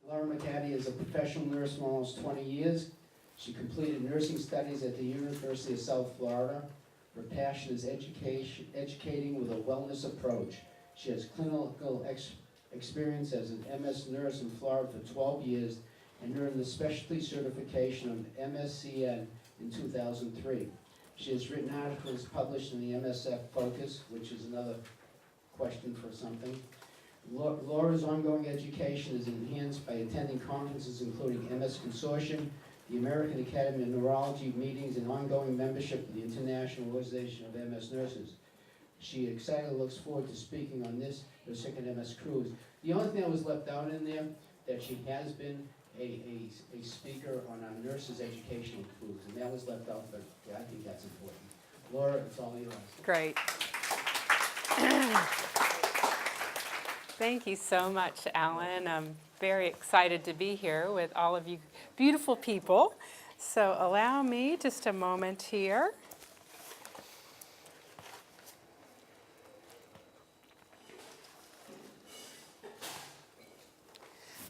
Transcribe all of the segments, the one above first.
Laura McCatty is a professional nurse for almost 20 years. She completed nursing studies at the University of South Florida. Her passion is educating with a wellness approach. She has clinical experience as an MS nurse in Florida for 12 years and earned the specialty certification of MSCN in 2003. She has written articles published in the MSFocus, which is another question for something. Laura's ongoing education is enhanced by attending conferences including MS Consortium, the American Academy of Neurology meetings, and ongoing membership of the International Organization of MS Nurses. She excitedly looks forward to speaking on this, her second MS cruise. The only thing that was left out in there, that she has been a speaker on our nurses' educational cruise, and that was left out, but yeah, I think that's important. Laura, it's all yours. Great. Thank you so much, Alan. I'm very excited to be here with all of you beautiful people. So allow me just a moment here.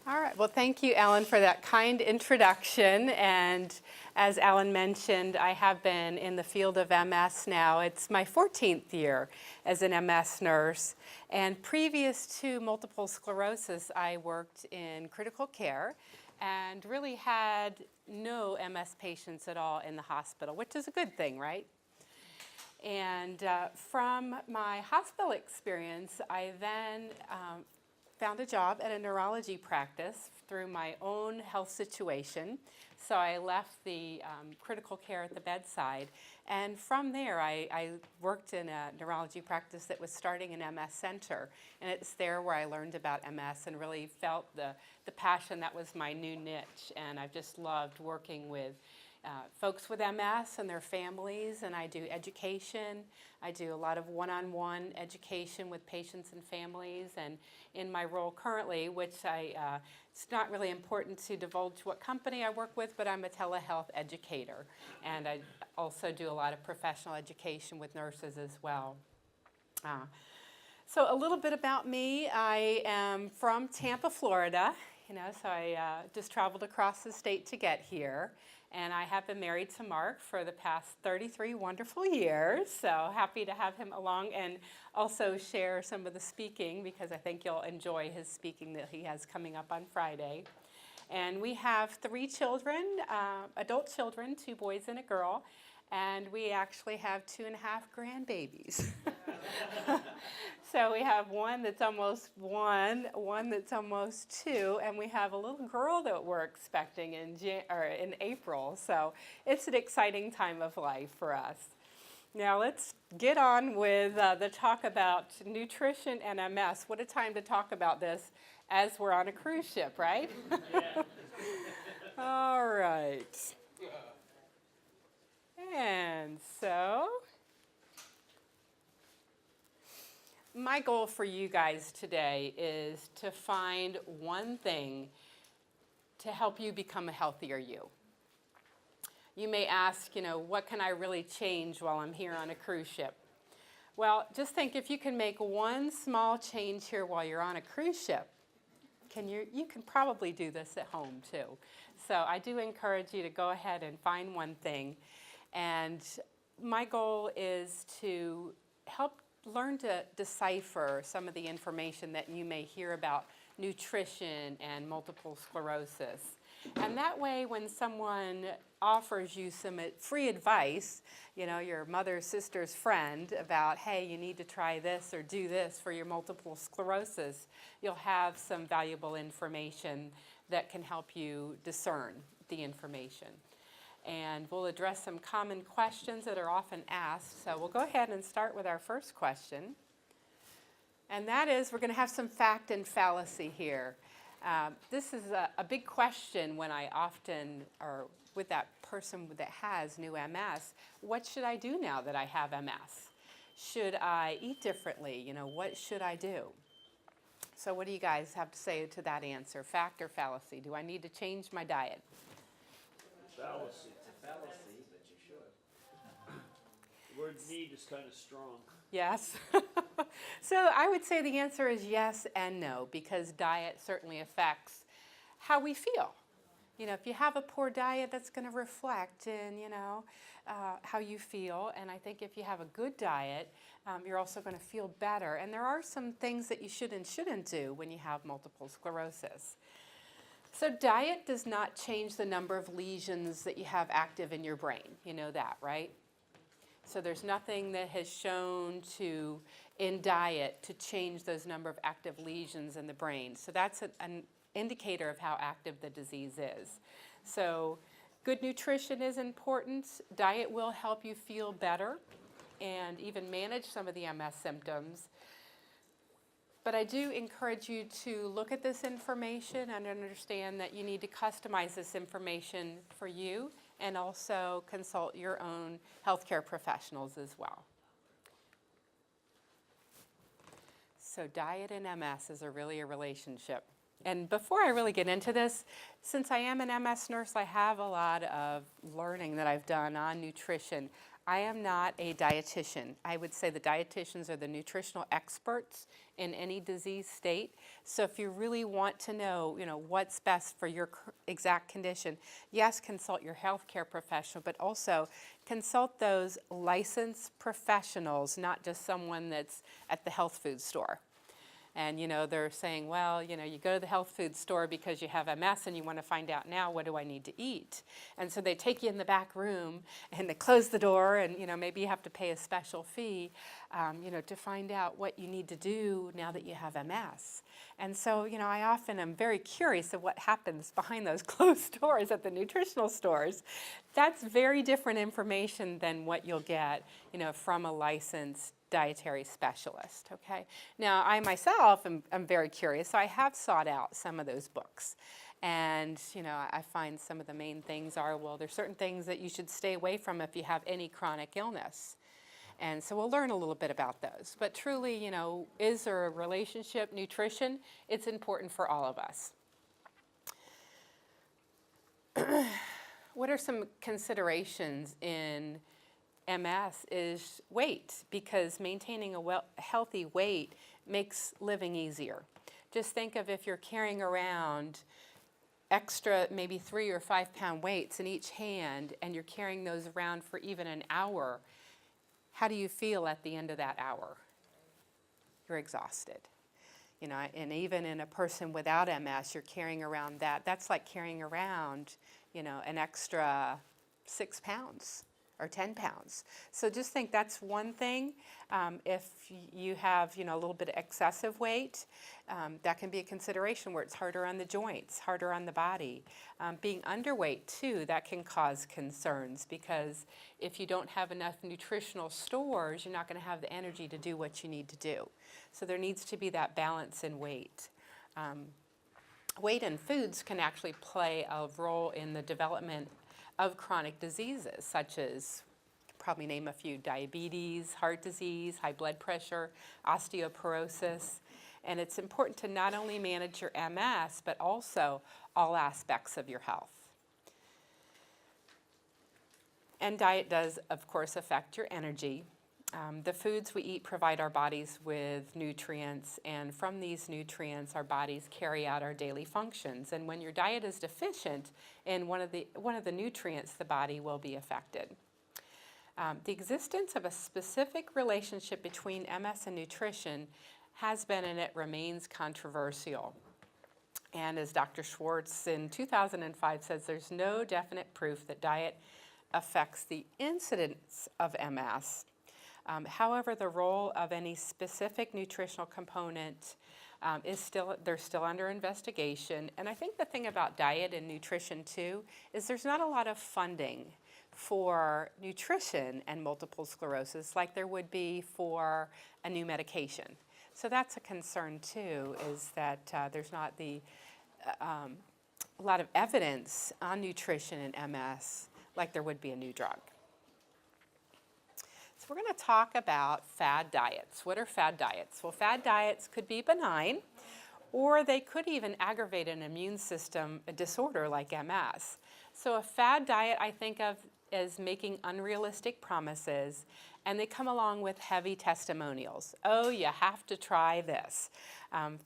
All right, well, thank you, Alan, for that kind introduction. And as Alan mentioned, I have been in the field of MS now. It's my 14th year as an MS nurse. And previous to multiple sclerosis, I worked in critical care and really had no MS patients at all in the hospital, which is a good thing, right? And from my hospital experience, I then found a job at a neurology practice through my own health situation. So I left the critical care at the bedside. And from there, I worked in a neurology practice that was starting an MS center. And it's there where I learned about MS and really felt the passion that was my new niche. And I've just loved working with folks with MS and their families, and I do education. I do a lot of one-on-one education with patients and families, and in my role currently, which it's not really important to divulge what company I work with, but I'm a telehealth educator, and I also do a lot of professional education with nurses as well. So a little bit about me. I am from Tampa, Florida, so I just traveled across the state to get here. And I have been married to Mark for the past 33 wonderful years, so happy to have him along and also share some of the speaking, because I think you'll enjoy his speaking that he has coming up on Friday. And we have 3 children, adult children, 2 boys and a girl, and we actually have 2.5 grandbabies. So we have one that's almost 1, one that's almost 2, and we have a little girl that we're expecting in April. So it's an exciting time of life for us. Now let's get on with the talk about nutrition and MS. What a time to talk about this as we're on a cruise ship, right? Yeah. All right. And so my goal for you guys today is to find one thing to help you become a healthier you. You may ask, what can I really change while I'm here on a cruise ship? Well, just think if you can make one small change here while you're on a cruise ship, you can probably do this at home too. So I do encourage you to go ahead and find one thing. And my goal is to help learn to decipher some of the information that you may hear about nutrition and multiple sclerosis. And that way, when someone offers you some free advice, your mother's sister's friend about, hey, you need to try this or do this for your multiple sclerosis, you'll have some valuable information that can help you discern the information. And we'll address some common questions that are often asked. So we'll go ahead and start with our first question. And that is, we're going to have some fact and fallacy here. This is a big question when I often, or with that person that has new MS, what should I do now that I have MS? Should I eat differently? What should I do? So what do you guys have to say to that answer? Fact or fallacy? Do I need to change my diet? Fallacy. It's a fallacy, but you should. The word need is kind of strong. Yes. So I would say the answer is yes and no, because diet certainly affects how we feel. You know, if you have a poor diet, that's going to reflect in, how you feel. And I think if you have a good diet, you're also going to feel better. And there are some things that you should and shouldn't do when you have multiple sclerosis. So diet does not change the number of lesions that you have active in your brain. You know that, right? So there's nothing that has shown in diet to change those number of active lesions in the brain. So that's an indicator of how active the disease is. So good nutrition is important. Diet will help you feel better and even manage some of the MS symptoms. But I do encourage you to look at this information and understand that you need to customize this information for you and also consult your own healthcare professionals as well. So diet and MS is really a relationship. And before I really get into this, since I am an MS nurse, I have a lot of learning that I've done on nutrition. I am not a dietitian. I would say the dietitians are the nutritional experts in any disease state. So if you really want to know, what's best for your exact condition, yes, consult your healthcare professional, but also consult those licensed professionals, not just someone that's at the health food store. And, they're saying, well, you go to the health food store because you have MS and you want to find out now, what do I need to eat? And so they take you in the back room and they close the door and, maybe you have to pay a special fee, to find out what you need to do now that you have MS. And so, I often am very curious of what happens behind those closed doors at the nutritional stores. That's very different information than what you'll get, from a licensed dietary specialist, okay? Now, I myself am very curious, so I have sought out some of those books. And, I find some of the main things are, well, there's certain things that you should stay away from if you have any chronic illness. And so we'll learn a little bit about those. But truly, is there a relationship? Nutrition, it's important for all of us. What are some considerations in MS is weight, because maintaining a healthy weight makes living easier. Just think of if you're carrying around extra, maybe 3 or 5 pound weights in each hand, and you're carrying those around for even an hour, how do you feel at the end of that hour? You're exhausted. And even in a person without MS, you're carrying around that. That's like carrying around, an extra 6 pounds. Or 10 pounds. So just think that's one thing. If you have, a little bit of excessive weight, that can be a consideration where it's harder on the joints, harder on the body. Being underweight too, that can cause concerns, because if you don't have enough nutritional stores, you're not going to have the energy to do what you need to do. So there needs to be that balance in weight. Weight and foods can actually play a role in the development of chronic diseases, such as, probably name a few: diabetes, heart disease, high blood pressure, osteoporosis. And it's important to not only manage your MS, but also all aspects of your health. And diet does, of course, affect your energy. The foods we eat provide our bodies with nutrients, and from these nutrients, our bodies carry out our daily functions. And when your diet is deficient in one of the nutrients, the body will be affected. The existence of a specific relationship between MS and nutrition has been, and it remains, controversial. And as Dr. Schwartz in 2005 says, there's no definite proof that diet affects the incidence of MS. However, the role of any specific nutritional component they're still under investigation. And I think the thing about diet and nutrition too is there's not a lot of funding for nutrition and multiple sclerosis like there would be for a new medication. So that's a concern too, is that there's not a lot of evidence on nutrition in MS like there would be a new drug. So we're going to talk about fad diets. What are fad diets? Well, fad diets could be benign, or they could even aggravate an immune system disorder like MS. So a fad diet I think of as making unrealistic promises, and they come along with heavy testimonials. Oh, you have to try this.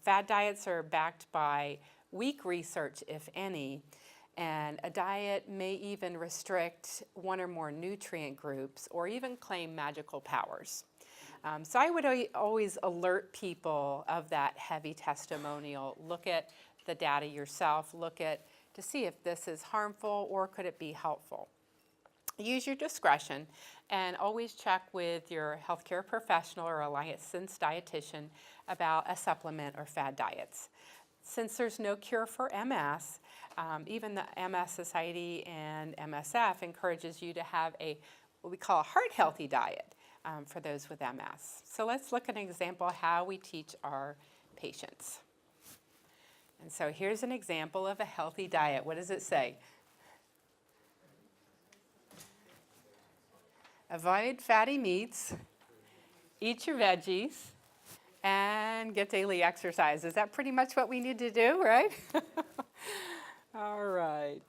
Fad diets are backed by weak research, if any, and a diet may even restrict one or more nutrient groups or even claim magical powers. So I would always alert people of that heavy testimonial. Look at the data yourself, to see if this is harmful or could it be helpful. Use your discretion and always check with your healthcare professional or a licensed dietitian about a supplement or fad diets. Since there's no cure for MS, even the MS Society and MSF encourages you to have what we call a heart-healthy diet for those with MS. So let's look at an example of how we teach our patients. And so here's an example of a healthy diet. What does it say? Avoid fatty meats, eat your veggies, and get daily exercise. Is that pretty much what we need to do, right? All right.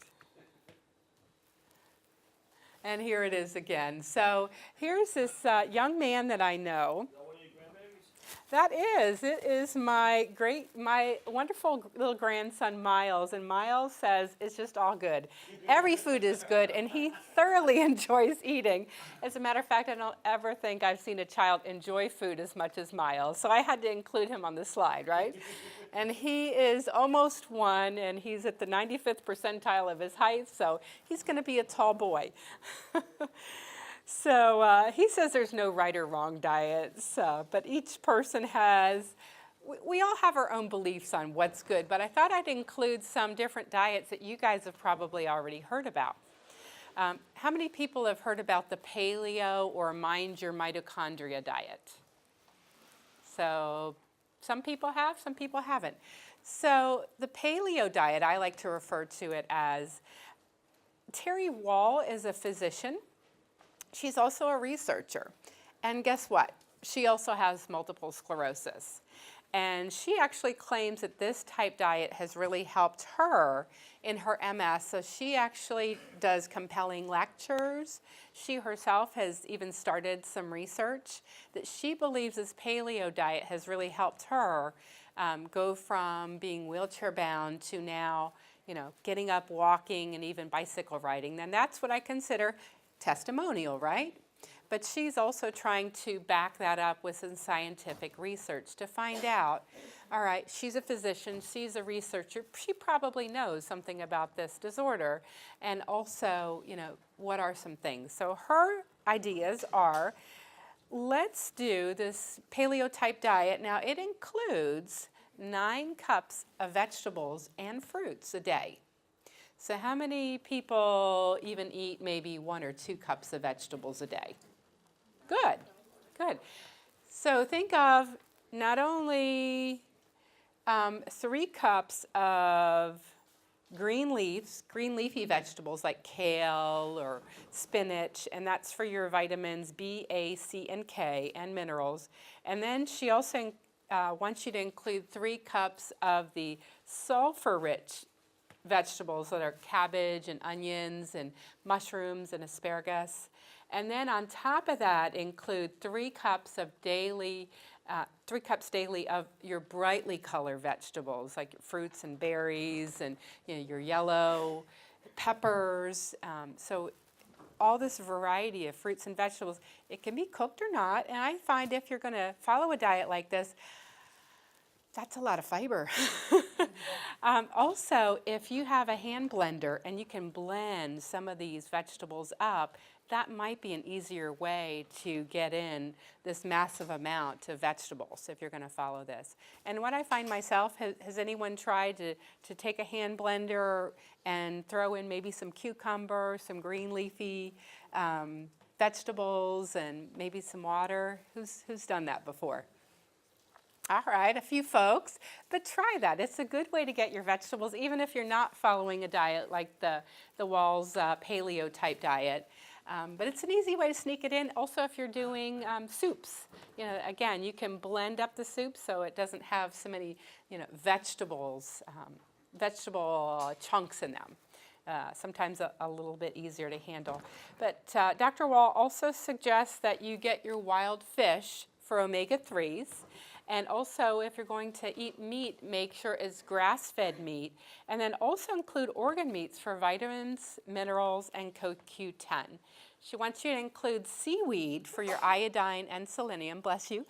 And here it is again. So here's this young man that I know. It is my wonderful little grandson, Miles. And Miles says it's just all good. Every food is good, and he thoroughly enjoys eating. As a matter of fact, I don't ever think I've seen a child enjoy food as much as Miles. So I had to include him on the slide, right? And he is almost 1, and he's at the 95th percentile of his height, so he's going to be a tall boy. So he says there's no right or wrong diets, but each person we all have our own beliefs on what's good, but I thought I'd include some different diets that you guys have probably already heard about. How many people have heard about the paleo or mind your mitochondria diet? So some people have, some people haven't. So the paleo diet, I like to refer to it as, Terry Wall is a physician. She's also a researcher. And guess what? She also has multiple sclerosis. And she actually claims that this type diet has really helped her in her MS. So she actually does compelling lectures. She herself has even started some research that she believes this paleo diet has really helped her go from being wheelchair bound to now, getting up, walking, and even bicycle riding. And that's what I consider testimonial, right? But she's also trying to back that up with some scientific research to find out, all right, she's a physician, she's a researcher, she probably knows something about this disorder, and also, what are some things? So her ideas are, let's do this paleo type diet. Now it includes 9 cups of vegetables and fruits a day. So how many people even eat maybe 1 or 2 cups of vegetables a day? Good, good. So think of not only 3 cups of green leafy vegetables like kale or spinach, and that's for your vitamins B, A, C, and K, and minerals. And then she also wants you to include 3 cups of the sulfur-rich vegetables that are cabbage and onions and mushrooms and asparagus. And then on top of that, include 3 cups daily of your brightly colored vegetables, like fruits and berries and your yellow peppers. So all this variety of fruits and vegetables, it can be cooked or not. And I find if you're going to follow a diet like this, that's a lot of fiber. Also, if you have a hand blender and you can blend some of these vegetables up, that might be an easier way to get in this massive amount of vegetables if you're going to follow this. And what I find myself, has anyone tried to take a hand blender and throw in maybe some cucumber, some green leafy vegetables, and maybe some water? Who's done that before? All right, a few folks, but try that. It's a good way to get your vegetables, even if you're not following a diet like the Wall's paleo type diet. But it's an easy way to sneak it in. Also, if you're doing soups, again, you can blend up the soup so it doesn't have so many, vegetable chunks in them. Sometimes a little bit easier to handle. But Dr. Wall also suggests that you get your wild fish for omega-3s. And also, if you're going to eat meat, make sure it's grass-fed meat. And then also include organ meats for vitamins, minerals, and CoQ10. She wants you to include seaweed for your iodine and selenium, bless you.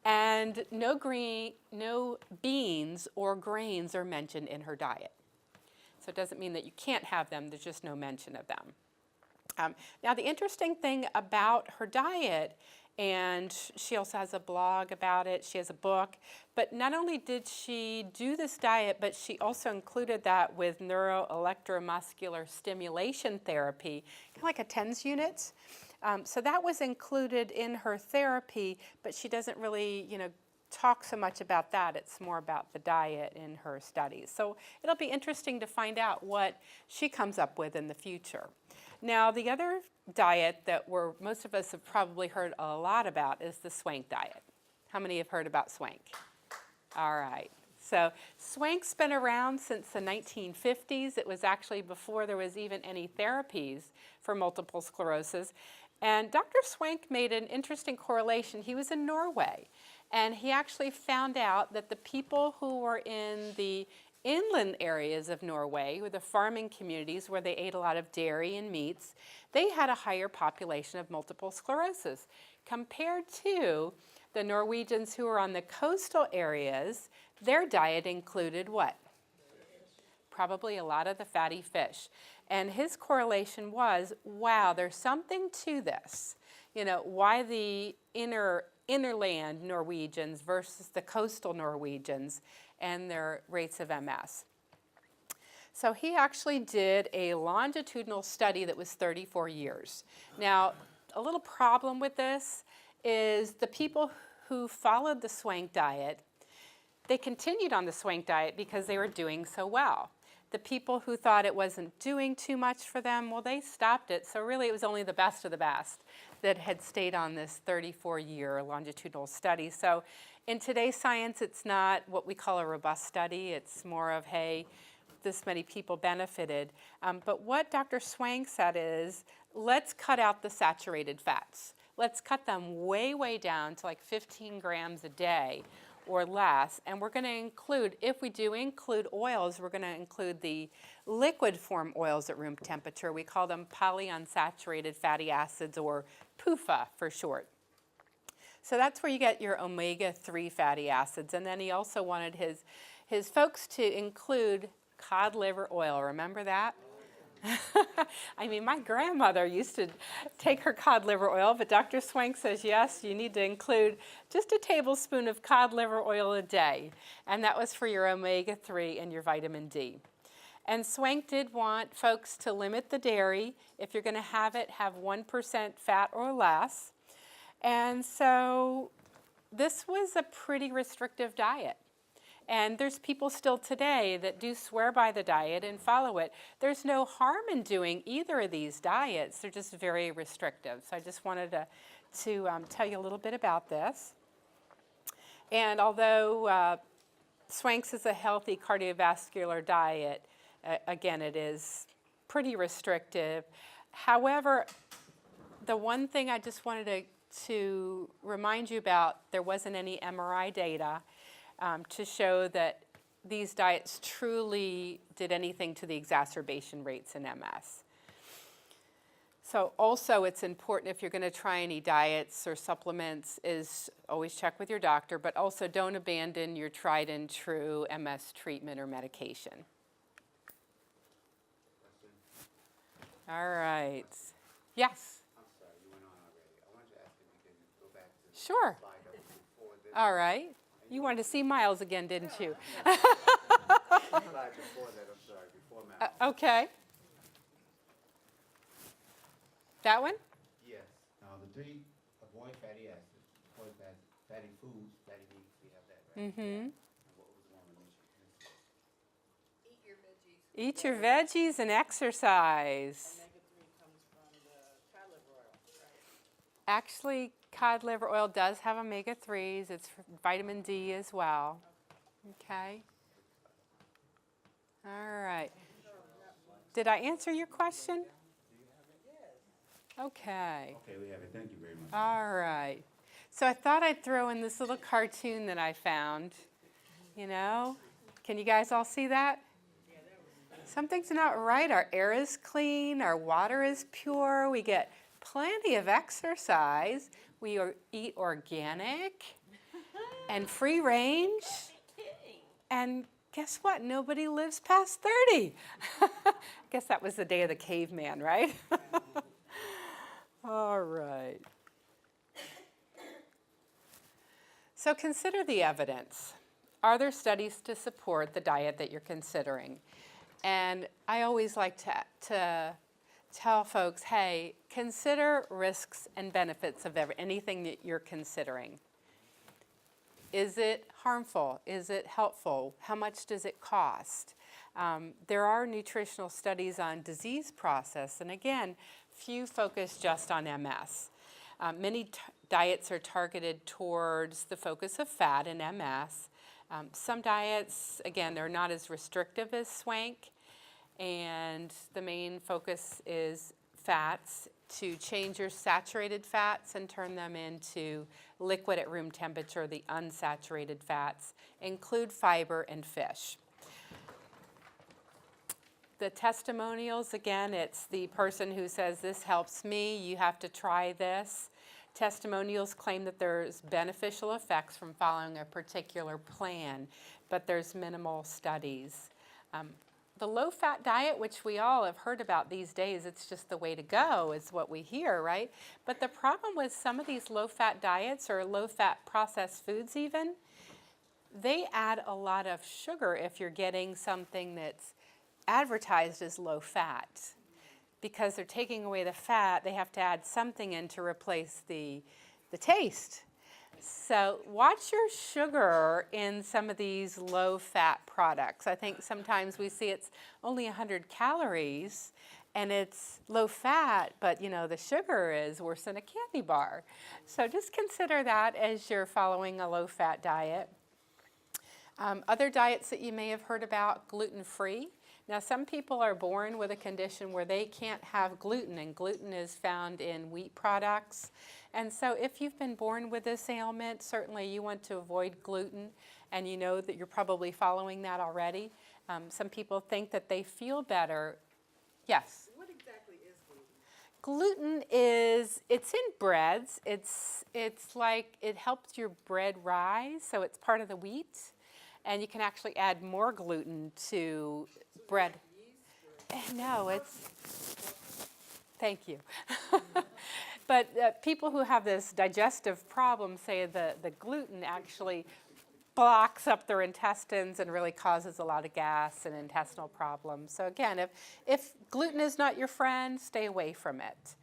And no beans or grains are mentioned in her diet. So it doesn't mean that you can't have them, there's just no mention of them. Now the interesting thing about her diet, and she also has a blog about it, she has a book, but not only did she do this diet, but she also included that with neuroelectromuscular stimulation therapy, kind of like a TENS unit. So that was included in her therapy, but she doesn't really, talk so much about that. It's more about the diet in her studies. So it'll be interesting to find out what she comes up with in the future. Now, the other diet that most of us have probably heard a lot about is the Swank diet. How many have heard about Swank? All right. So Swank's been around since the 1950s. It was actually before there was even any therapies for multiple sclerosis. And Dr. Swank made an interesting correlation. He was in Norway, and he actually found out that the people who were in the inland areas of Norway, or the farming communities where they ate a lot of dairy and meats, they had a higher population of multiple sclerosis compared to the Norwegians who were on the coastal areas. Their diet included what? Probably a lot of the fatty fish. And his correlation was, wow, there's something to this. Why the innerland Norwegians versus the coastal Norwegians and their rates of MS. So he actually did a longitudinal study that was 34 years. Now, a little problem with this is the people who followed the Swank diet, they continued on the Swank diet because they were doing so well. The people who thought it wasn't doing too much for them, well, they stopped it. So really it was only the best of the best that had stayed on this 34-year longitudinal study. So in today's science, it's not what we call a robust study. It's more of, hey, this many people benefited. But what Dr. Swank said is, let's cut out the saturated fats. Let's cut them way, way down to like 15 grams a day or less. And we're going to include, if we do include oils, we're going to include the liquid form oils at room temperature. We call them polyunsaturated fatty acids, or PUFA for short. So that's where you get your omega-3 fatty acids. And then he also wanted his folks to include cod liver oil. Remember that? I mean, my grandmother used to take her cod liver oil, but Dr. Swank says, yes, you need to include just a tablespoon of cod liver oil a day. And that was for your omega-3 and your vitamin D. And Swank did want folks to limit the dairy. If you're going to have it, have 1% fat or less. And so this was a pretty restrictive diet. And there's people still today that do swear by the diet and follow it. There's no harm in doing either of these diets. They're just very restrictive. So I just wanted to tell you a little bit about this. And although Swank's is a healthy cardiovascular diet, again, it is pretty restrictive. However, the one thing I just wanted to remind you about, there wasn't any MRI data to show that these diets truly did anything to the exacerbation rates in MS. So also it's important, if you're going to try any diets or supplements, is always check with your doctor, but also don't abandon your tried and true MS treatment or medication. All right. Yes? I'm sorry, you went on already. I wanted to ask if you can go back to the Sure. slide that was before this. All right. You wanted to see Miles again, didn't you? Slide before that, I'm sorry, before Mal. Okay. That one? Yes. The three, avoid fatty acids, avoid fatty foods, fatty meats, we have that, right? Mm-hmm. And what was the one we mentioned? Eat your veggies. Eat your veggies and exercise. Omega-3 comes from the cod liver oil, right? Actually, cod liver oil does have omega-3s. It's vitamin D as well. Okay. All right. Did I answer your question? Okay. Okay, we have it. Thank you very much. All right. So I thought I'd throw in this little cartoon that I found. You know, can you guys all see that? Something's not right. Our air is clean, our water is pure, we get plenty of exercise, we eat organic and free range. And guess what? Nobody lives past 30. Guess that was the day of the caveman, right? All right. So consider the evidence. Are there studies to support the diet that you're considering? And I always like to tell folks, hey, consider risks and benefits of anything that you're considering. Is it harmful? Is it helpful? How much does it cost? There are nutritional studies on disease process, and again, few focus just on MS. Many diets are targeted towards the focus of fat and MS. Some diets, again, they're not as restrictive as SWANK, and the main focus is fats, to change your saturated fats and turn them into liquid at room temperature, the unsaturated fats. Include fiber and fish. The testimonials, again, it's the person who says, this helps me, you have to try this. Testimonials claim that there's beneficial effects from following a particular plan, but there's minimal studies. The low-fat diet, which we all have heard about these days, it's just the way to go, is what we hear, right? But the problem with some of these low-fat diets or low-fat processed foods even, they add a lot of sugar if you're getting something that's advertised as low-fat. Because they're taking away the fat, they have to add something in to replace the taste. So watch your sugar in some of these low-fat products. I think sometimes we see it's only 100 calories and it's low-fat, but you know the sugar is worse than a candy bar. So just consider that as you're following a low-fat diet. Other diets that you may have heard about, gluten-free. Now some people are born with a condition where they can't have gluten, and gluten is found in wheat products. And so if you've been born with this ailment, certainly you want to avoid gluten, and you know that you're probably following that already. Some people think that they feel better. Yes? What exactly is gluten? Gluten is, it's in breads. It's like it helps your bread rise, so it's part of the wheat. And you can actually add more gluten to bread. No, it's, thank you. But people who have this digestive problem say the gluten actually blocks up their intestines and really causes a lot of gas and intestinal problems. So again, if gluten is not your friend, stay away from it.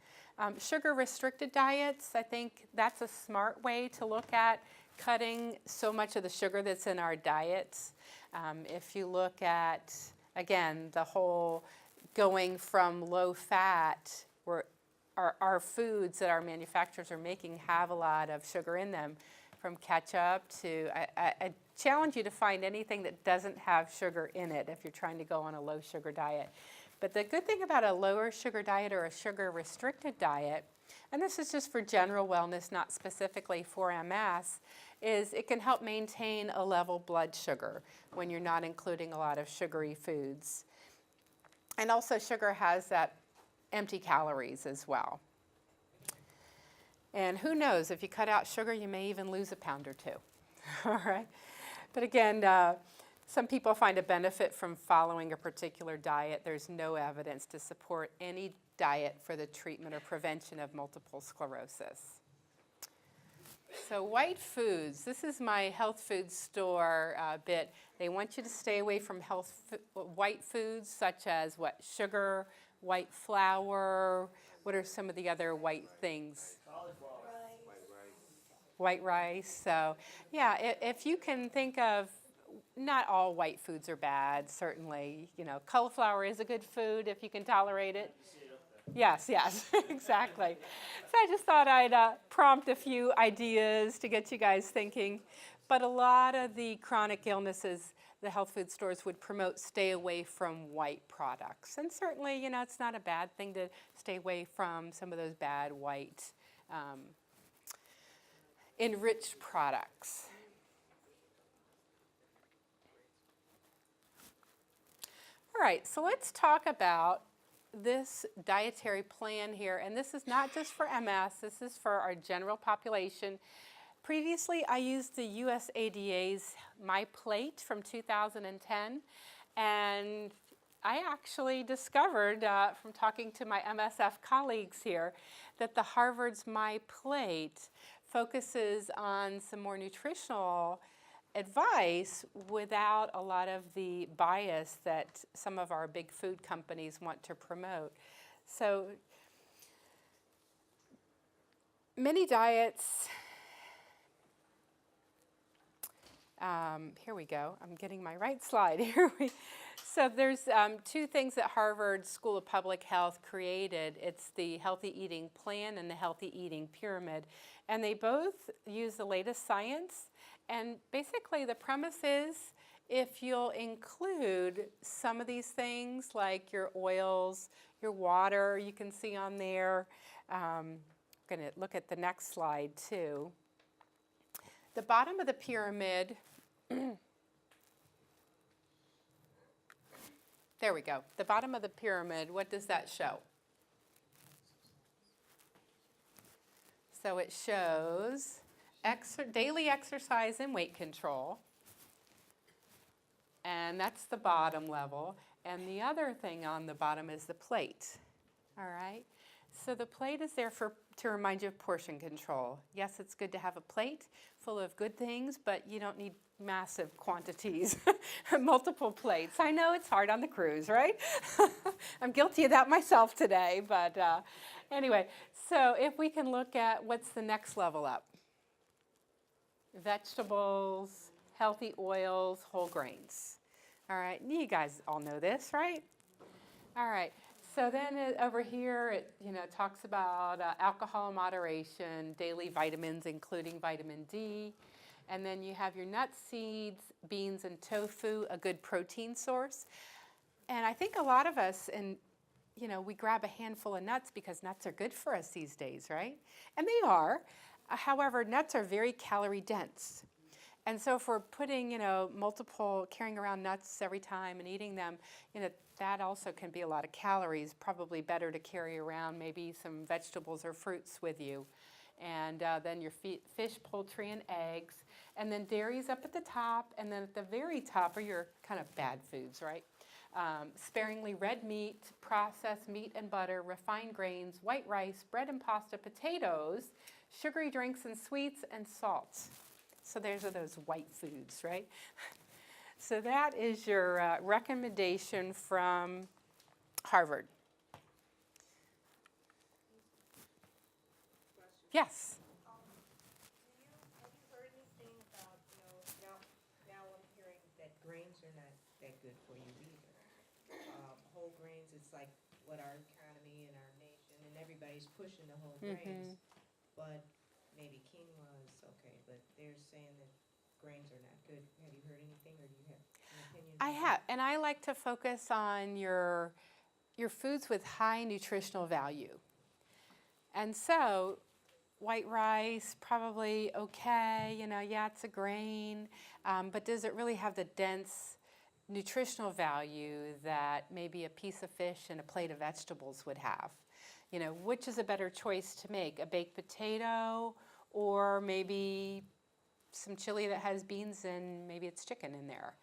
Sugar-restricted diets, I think that's a smart way to look at cutting so much of the sugar that's in our diets. If you look at, again, the whole going from low-fat, where our foods that our manufacturers are making have a lot of sugar in them, from ketchup to, I challenge you to find anything that doesn't have sugar in it if you're trying to go on a low sugar diet. But the good thing about a lower sugar diet or a sugar restricted diet, and this is just for general wellness, not specifically for MS, is it can help maintain a level blood sugar when you're not including a lot of sugary foods. And also sugar has that empty calories as well. And who knows, if you cut out sugar, you may even lose a pound or two. All right? But again, some people find a benefit from following a particular diet. There's no evidence to support any diet for the treatment or prevention of multiple sclerosis. So white foods, this is my health food store bit. They want you to stay away from white foods such as what? Sugar, white flour, what are some of the other white things? White rice. So yeah, if you can think of, not all white foods are bad, certainly. You know, cauliflower is a good food if you can tolerate it. Yes, exactly. So I just thought I'd prompt a few ideas to get you guys thinking. But a lot of the chronic illnesses, the health food stores would promote stay away from white products. And certainly, you know, it's not a bad thing to stay away from some of those bad white enriched products. All right, so let's talk about this dietary plan here, and this is not just for MS, this is for our general population. Previously, I used the USADA's My Plate from 2010, and I actually discovered from talking to my MSF colleagues here that the Harvard's My Plate focuses on some more nutritional advice without a lot of the bias that some of our big food companies want to promote. So many diets, here we go, I'm getting my right slide here. So there's two things that Harvard School of Public Health created. It's the Healthy Eating Plan and the Healthy Eating Pyramid. And they both use the latest science. And basically the premise is if you'll include some of these things like your oils, your water, you can see on there. I'm going to look at the next slide too. The bottom of the pyramid, there we go. The bottom of the pyramid, what does that show? So it shows daily exercise and weight control. And that's the bottom level. And the other thing on the bottom is the plate. All right? So the plate is there to remind you of portion control. Yes, it's good to have a plate full of good things, but you don't need massive quantities, multiple plates. I know it's hard on the cruise, right? I'm guilty of that myself today, but anyway. So if we can look at what's the next level up. Vegetables, healthy oils, whole grains. All right, you guys all know this, right? All right. So then over here, it talks about alcohol moderation, daily vitamins, including vitamin D. And then you have your nuts, seeds, beans, and tofu, a good protein source. And I think a lot of us, we grab a handful of nuts because nuts are good for us these days, right? And they are. However, nuts are very calorie dense. And so if we're putting, carrying around nuts every time and eating them, that also can be a lot of calories. Probably better to carry around maybe some vegetables or fruits with you. And then your fish, poultry, and eggs. And then dairy's up at the top. And then at the very top are your kind of bad foods, right? Sparingly red meat, processed meat and butter, refined grains, white rice, bread and pasta, potatoes, sugary drinks and sweets, and salts. So those are those white foods, right? So that is your recommendation from Harvard. Yes? Have you heard anything about, now I'm hearing that grains are not that good for you either. Whole grains, it's like what our economy and our nation, and everybody's pushing the whole grains. But maybe quinoa is okay, but they're saying that grains are not good. Have you heard anything, or do you have an opinion? I have, and I like to focus on your foods with high nutritional value. And so white rice, probably okay, it's a grain, but does it really have the dense nutritional value that maybe a piece of fish and a plate of vegetables would have? Which is a better choice to make, a baked potato or maybe some chili that has beans and maybe it's chicken in there?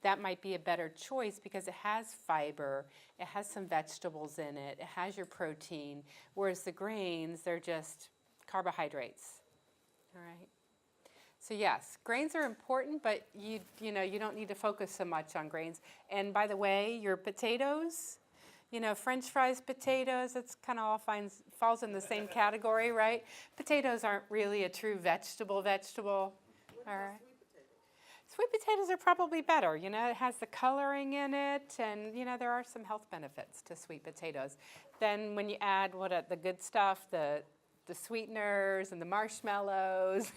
That might be a better choice because it has fiber, it has some vegetables in it, it has your protein, whereas the grains, they're just carbohydrates. All right. So yes, grains are important, but you don't need to focus so much on grains. And by the way, your potatoes, French fries, potatoes, it's kind of all falls in the same category, right? Potatoes aren't really a true vegetable. All right. Sweet potatoes are probably better. It has the coloring in it, and there are some health benefits to sweet potatoes. Then when you add the good stuff, the sweeteners and the marshmallows,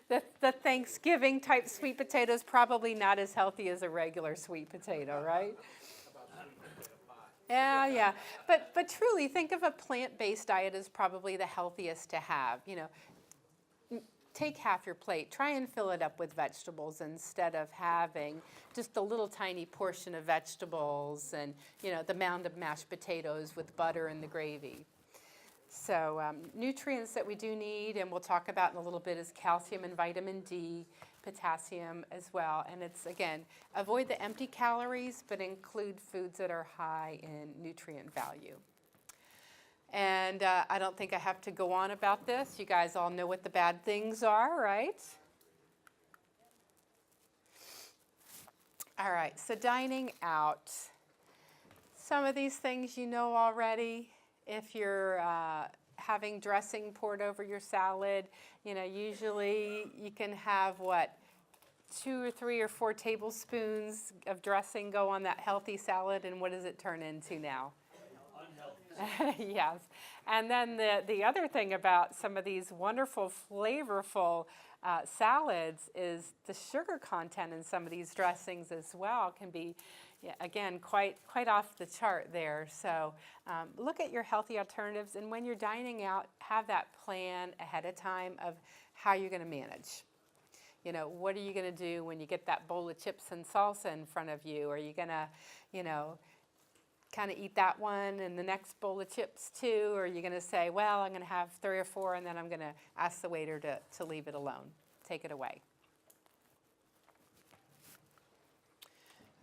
the Thanksgiving type sweet potatoes, probably not as healthy as a regular sweet potato, right? Yeah. But truly, think of a plant-based diet as probably the healthiest to have. take half your plate. Try and fill it up with vegetables instead of having just a little tiny portion of vegetables and, you know, the mound of mashed potatoes with butter and the gravy. So nutrients that we do need, and we'll talk about in a little bit, is calcium and vitamin D, potassium as well. And it's, again, avoid the empty calories, but include foods that are high in nutrient value. And I don't think I have to go on about this. You guys all know what the bad things are, right? All right, so dining out. Some of these things you know already. If you're having dressing poured over your salad, you know, usually you can have, what, 2 or 3 or 4 tablespoons of dressing go on that healthy salad, and what does it turn into now? Unhealthy. Yes. And then the other thing about some of these wonderful, flavorful salads is the sugar content in some of these dressings as well can be, yeah, again, quite off the chart there. So look at your healthy alternatives, and when you're dining out, have that plan ahead of time of how you're going to manage. You know, what are you going to do when you get that bowl of chips and salsa in front of you? Are you going to, you know, kind of eat that one and the next bowl of chips too? Or are you going to say, well, I'm going to have 3 or 4 and then I'm going to ask the waiter to leave it alone, take it away?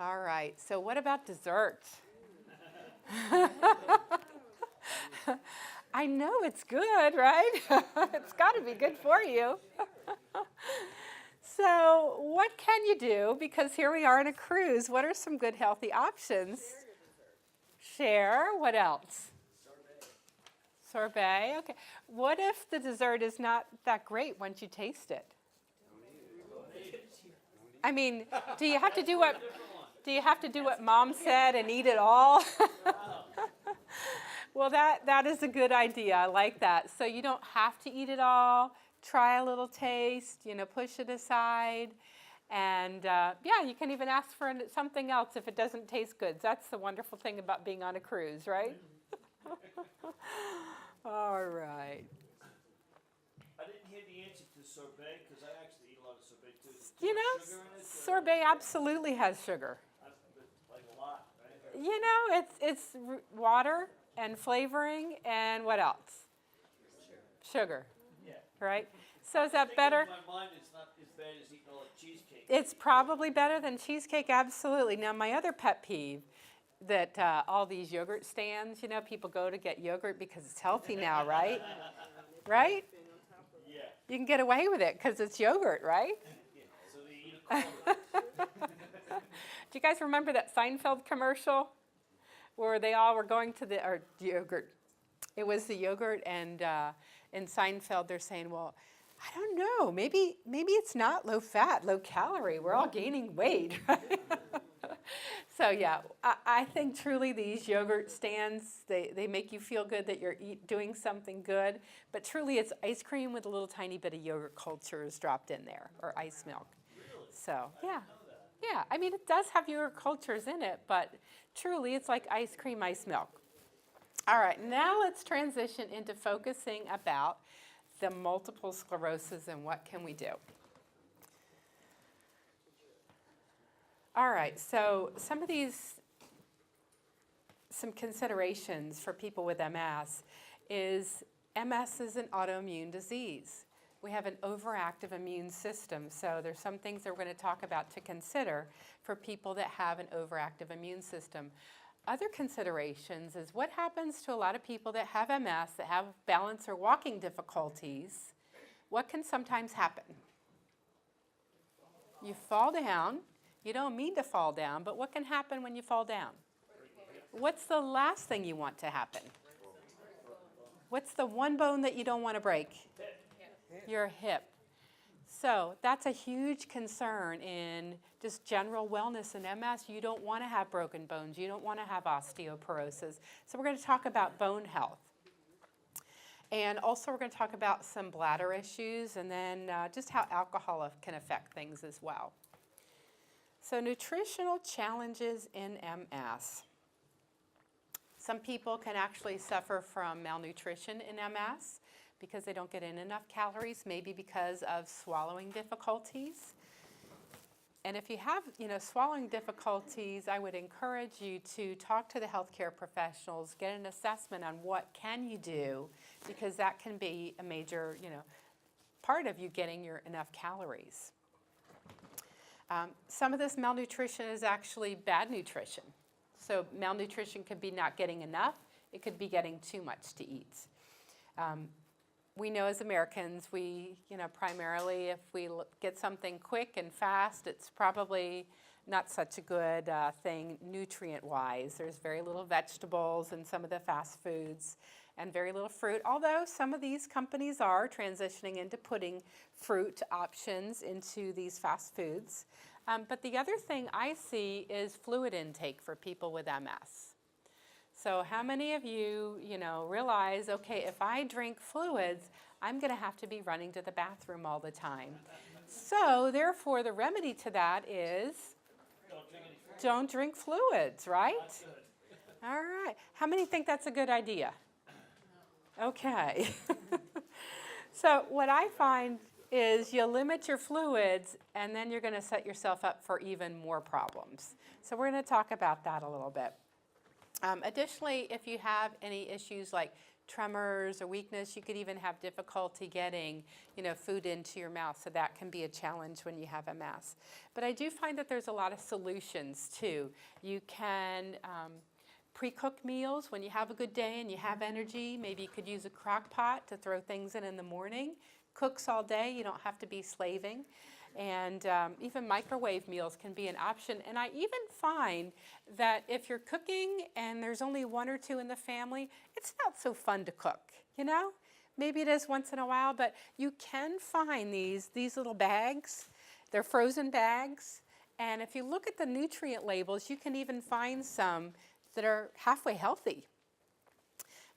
All right, so what about dessert? I know it's good, right? It's got to be good for you. So what can you do? Because here we are on a cruise. What are some good healthy options? Share. What else? Sorbet. Okay. What if the dessert is not that great once you taste it? I mean, do you have to do what Mom said and eat it all? Well, that is a good idea. I like that. So you don't have to eat it all. Try a little taste, you know, push it aside. And yeah, you can even ask for something else if it doesn't taste good. That's the wonderful thing about being on a cruise, right? All right. I didn't hear the answer to sorbet because I actually eat a lot of sorbet too. You know, Sugar in it, sorbet absolutely has sugar. like a lot, right? You know, it's water and flavoring and what else? Sugar. Yeah. Right? So is that better? In my mind, it's not as bad as eating all that cheesecake. It's probably better than cheesecake, absolutely. Now, my other pet peeve, that all these yogurt stands, you know, people go to get yogurt because it's healthy now, right? Right? Yeah. You can get away with it because it's yogurt, right? Yeah. So they eat a quarter. Do you guys remember that Seinfeld commercial where they all were going to the yogurt? It was the yogurt, and in Seinfeld they're saying, well, I don't know, maybe it's not low fat, low calorie. We're all gaining weight, right? So yeah, I think truly these yogurt stands, they make you feel good that you're doing something good, but truly it's ice cream with a little tiny bit of yogurt cultures dropped in there, or ice milk. Really? So yeah. Yeah, I mean, it does have yogurt cultures in it, but truly it's like ice cream, ice milk. All right, now let's transition into focusing about the multiple sclerosis and what can we do. All right, so some considerations for people with MS is MS is an autoimmune disease. We have an overactive immune system, so there's some things that we're going to talk about to consider for people that have an overactive immune system. Other considerations is what happens to a lot of people that have MS, that have balance or walking difficulties. What can sometimes happen? You fall down. You don't mean to fall down, but what can happen when you fall down? What's the last thing you want to happen? What's the one bone that you don't want to break? Your hip. So that's a huge concern in just general wellness in MS. You don't want to have broken bones. You don't want to have osteoporosis. So we're going to talk about bone health. And also we're going to talk about some bladder issues and then just how alcohol can affect things as well. So nutritional challenges in MS. Some people can actually suffer from malnutrition in MS because they don't get in enough calories, maybe because of swallowing difficulties. And if you have, swallowing difficulties, I would encourage you to talk to the healthcare professionals, get an assessment on what can you do, because that can be a major, part of you getting your enough calories. Some of this malnutrition is actually bad nutrition. So malnutrition could be not getting enough. It could be getting too much to eat. We know as Americans, we, primarily if we get something quick and fast, it's probably not such a good thing nutrient-wise. There's very little vegetables in some of the fast foods and very little fruit, although some of these companies are transitioning into putting fruit options into these fast foods. But the other thing I see is fluid intake for people with MS. So how many of you, realize, okay, if I drink fluids, I'm going to have to be running to the bathroom all the time. So therefore, the remedy to that is don't drink fluids, right? All right. How many think that's a good idea? Okay. So what I find is you limit your fluids, and then you're going to set yourself up for even more problems. So we're going to talk about that a little bit. Additionally, if you have any issues like tremors or weakness, you could even have difficulty getting, food into your mouth. So that can be a challenge when you have MS. But I do find that there's a lot of solutions too. You can pre-cook meals when you have a good day and you have energy. Maybe you could use a crock pot to throw things in the morning. Cooks all day, you don't have to be slaving. And even microwave meals can be an option. And I even find that if you're cooking and there's only one or two in the family, it's not so fun to cook, Maybe it is once in a while, but you can find these little bags. They're frozen bags. And if you look at the nutrient labels, you can even find some that are halfway healthy.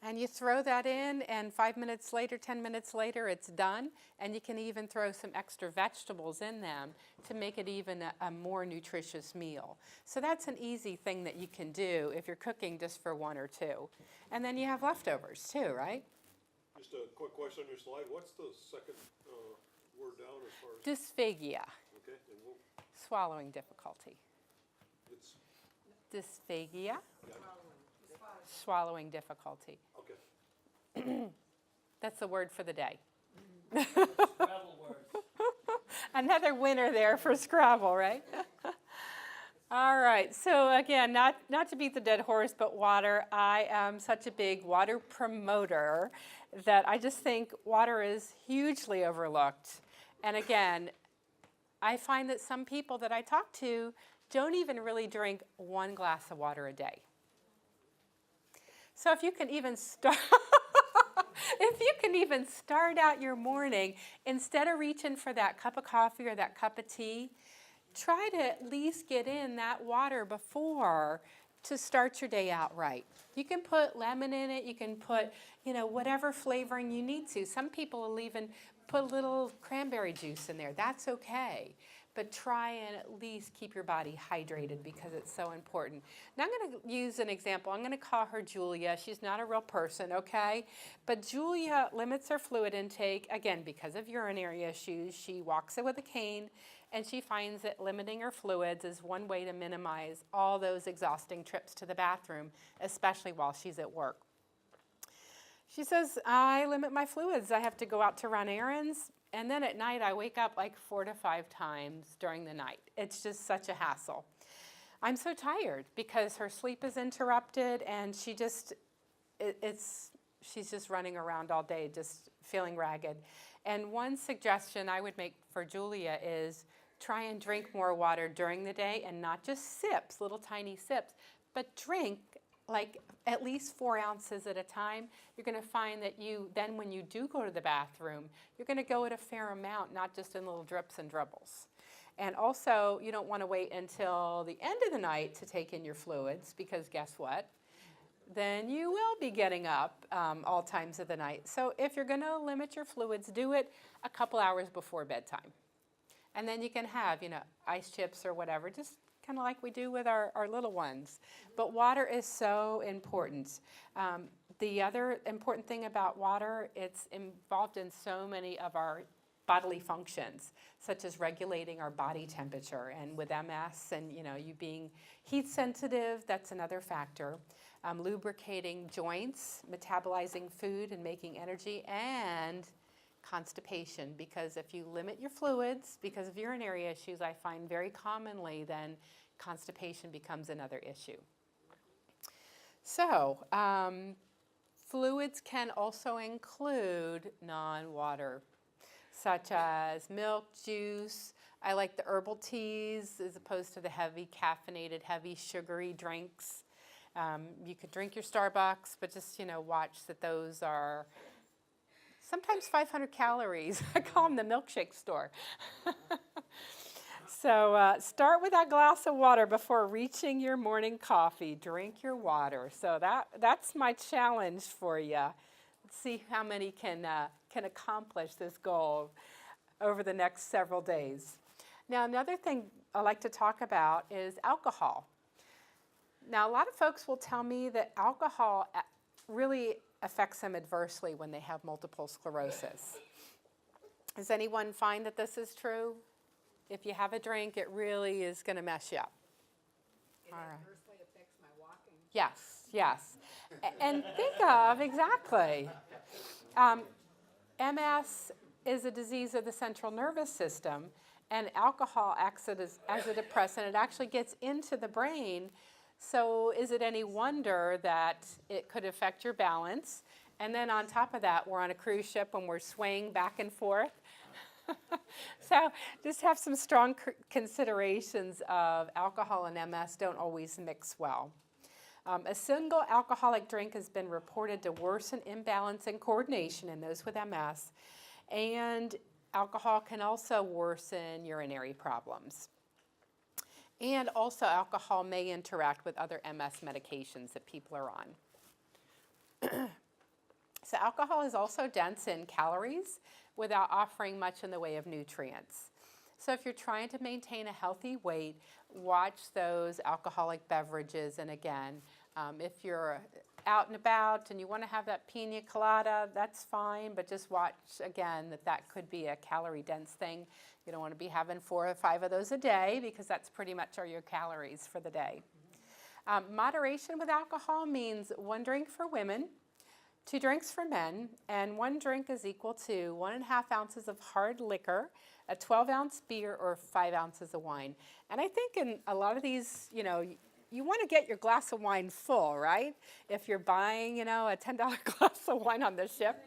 And you throw that in, and 5 minutes later, 10 minutes later, it's done. And you can even throw some extra vegetables in them to make it even a more nutritious meal. So that's an easy thing that you can do if you're cooking just for one or two. And then you have leftovers too, right? Just a quick question on your slide. What's the second word down as far as? Dysphagia, Okay, and we'll, swallowing difficulty. it's, Dysphagia, yeah, swallowing difficulty. okay. That's the word for the day. Scrabble words. Another winner there for Scrabble, right? All right, so again, not to beat the dead horse, but water. I am such a big water promoter that I just think water is hugely overlooked. And again, I find that some people that I talk to don't even really drink 1 glass of water a day. So if you can even start out your morning, instead of reaching for that cup of coffee or that cup of tea, try to at least get in that water before to start your day out right. You can put lemon in it, you can put, whatever flavoring you need to. Some people will even put a little cranberry juice in there. That's okay. But try and at least keep your body hydrated because it's so important. Now I'm going to use an example. I'm going to call her Julia. She's not a real person, okay? But Julia limits her fluid intake, again, because of urinary issues. She walks it with a cane, and she finds that limiting her fluids is one way to minimize all those exhausting trips to the bathroom, especially while she's at work. She says, I limit my fluids. I have to go out to run errands. And then at night, I wake up like 4 to 5 times during the night. It's just such a hassle. I'm so tired because her sleep is interrupted, and she's just running around all day, just feeling ragged. And one suggestion I would make for Julia is try and drink more water during the day, and not just sips, little tiny sips, but drink like at least 4 ounces at a time. You're going to find that then when you do go to the bathroom, you're going to go at a fair amount, not just in little drips and dribbles. And also, you don't want to wait until the end of the night to take in your fluids, because guess what? Then you will be getting up all times of the night. So if you're going to limit your fluids, do it a couple hours before bedtime. And then you can have, ice chips or whatever. Just kind of like we do with our little ones. But water is so important. The other important thing about water, it's involved in so many of our bodily functions, such as regulating our body temperature. And with MS and you being heat sensitive, that's another factor. Lubricating joints, metabolizing food and making energy, and constipation, because if you limit your fluids because of urinary issues, I find very commonly then constipation becomes another issue. So, fluids can also include non-water, such as milk, juice. I like the herbal teas as opposed to the heavy caffeinated, heavy sugary drinks. You could drink your Starbucks, but just watch that those are sometimes 500 calories. I call them the milkshake store. So start with that glass of water before reaching your morning coffee. Drink your water. So that's my challenge for you. Let's see how many can accomplish this goal over the next several days. Now, another thing I like to talk about is alcohol. Now, a lot of folks will tell me that alcohol really affects them adversely when they have multiple sclerosis. Does anyone find that this is true? If you have a drink, it really is going to mess you up. It adversely affects my walking. Yes. And think of, exactly. MS is a disease of the central nervous system, and alcohol acts as a depressant. It actually gets into the brain. So is it any wonder that it could affect your balance? And then on top of that, we're on a cruise ship and we're swaying back and forth. So just have some strong considerations of alcohol and MS don't always mix well. A single alcoholic drink has been reported to worsen imbalance and coordination in those with MS, and alcohol can also worsen urinary problems. And also alcohol may interact with other MS medications that people are on. So alcohol is also dense in calories without offering much in the way of nutrients. So if you're trying to maintain a healthy weight, watch those alcoholic beverages. And again, if you're out and about and you want to have that pina colada, that's fine, but just watch again that could be a calorie dense thing. You don't want to be having 4 or 5 of those a day because that's pretty much are your calories for the day. Moderation with alcohol means 1 drink for women, 2 drinks for men, and 1 drink is equal to 1.5 ounces of hard liquor, a 12-ounce beer, or 5 ounces of wine. And I think in a lot of these, you want to get your glass of wine full, right? If you're buying, a $10 glass of wine on the ship.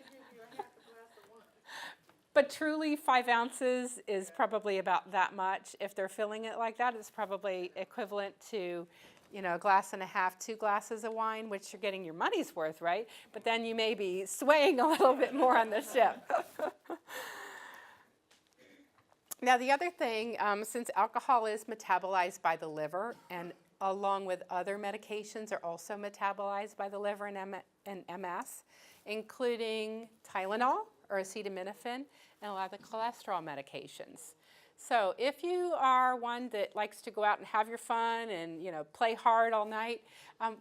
But truly, 5 ounces is probably about that much. If they're filling it like that, it's probably equivalent to, a glass and a half, 2 glasses of wine, which you're getting your money's worth, right? But then you may be swaying a little bit more on the ship. Now, the other thing, since alcohol is metabolized by the liver, and along with other medications are also metabolized by the liver in MS, including Tylenol or acetaminophen, and a lot of the cholesterol medications. So if you are one that likes to go out and have your fun and play hard all night,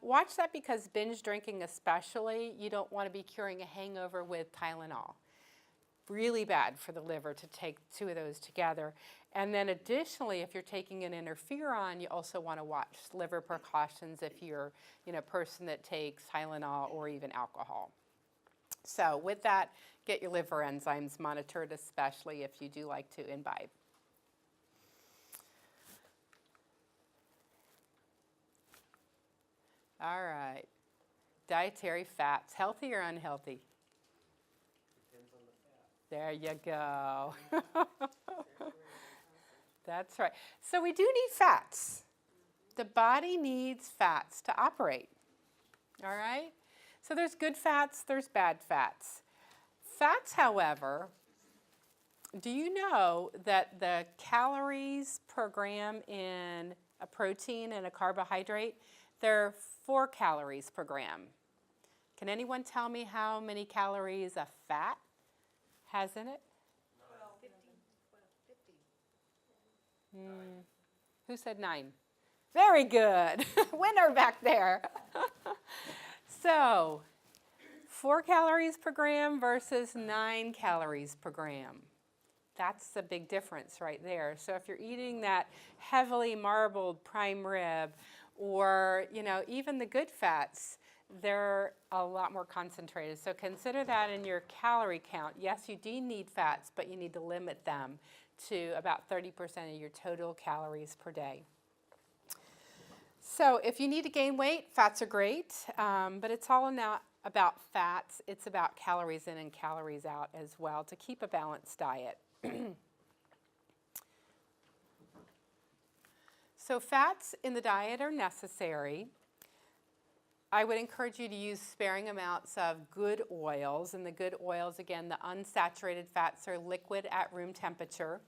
watch that, because binge drinking especially, you don't want to be curing a hangover with Tylenol. Really bad for the liver to take 2 of those together. And then additionally, if you're taking an interferon, you also want to watch liver precautions if you're a person that takes Tylenol or even alcohol. So with that, get your liver enzymes monitored, especially if you do like to imbibe. All right. Dietary fats, healthy or unhealthy? Depends on the fat. There you go. That's right. So we do need fats. The body needs fats to operate. All right? So there's good fats, there's bad fats. Fats, however, do you know that the calories per gram in a protein and a carbohydrate, they're 4 calories per gram? Can anyone tell me how many calories a fat has in it? 15. Who said 9? Very good. Winner back there. So, 4 calories per gram versus 9 calories per gram. That's the big difference right there. So if you're eating that heavily marbled prime rib, or even the good fats, they're a lot more concentrated. So consider that in your calorie count. Yes, you do need fats, but you need to limit them to about 30% of your total calories per day. So if you need to gain weight, fats are great, but it's all not about fats. It's about calories in and calories out as well to keep a balanced diet. So fats in the diet are necessary. I would encourage you to use sparing amounts of good oils. And the good oils, again, the unsaturated fats are liquid at room temperature.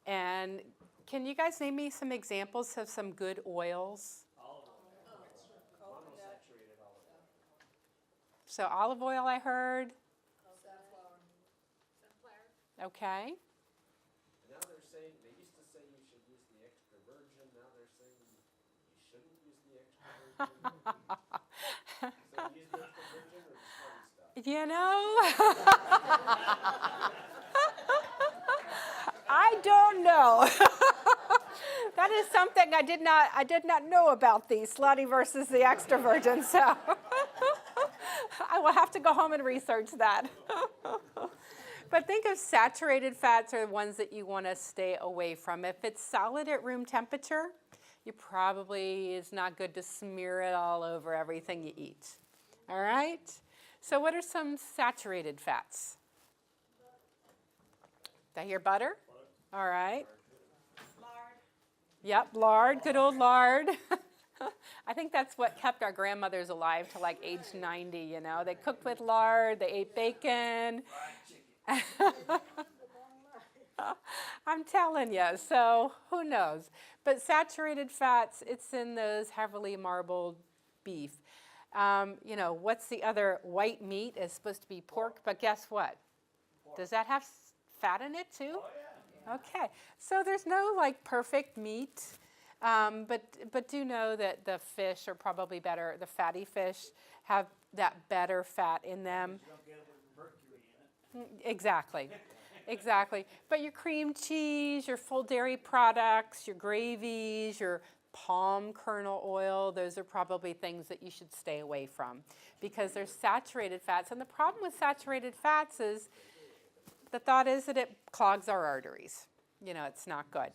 And can you guys name me some examples of some good oils? Monounsaturated olive oil. So olive oil, I heard. Sunflower. Okay. Now they're saying, they used to say you should use the extra virgin, now they're saying you shouldn't use the extra virgin. So you use the extra virgin or the funny stuff? I don't know. That is something I did not know about the slutty versus the extra virgin, so I will have to go home and research that. But think of saturated fats are the ones that you want to stay away from. If it's solid at room temperature, it's not good to smear it all over everything you eat. All right? So what are some saturated fats? Did I hear butter? All right. Lard. Yep, lard, good old lard. I think that's what kept our grandmothers alive to like age 90, They cooked with lard, they ate bacon. I'm telling you, so who knows? But saturated fats, it's in those heavily marbled beef. What's the other white meat? Is supposed to be pork, but guess what? Does that have fat in it too? Oh, yeah. Okay, so there's no perfect meat, but do know that the fish are probably better. The fatty fish have that better fat in them. You don't get it with mercury in it. Exactly. But your cream cheese, your full dairy products, your gravies, your palm kernel oil, those are probably things that you should stay away from because they're saturated fats. And the problem with saturated fats is the thought is that it clogs our arteries. It's not good.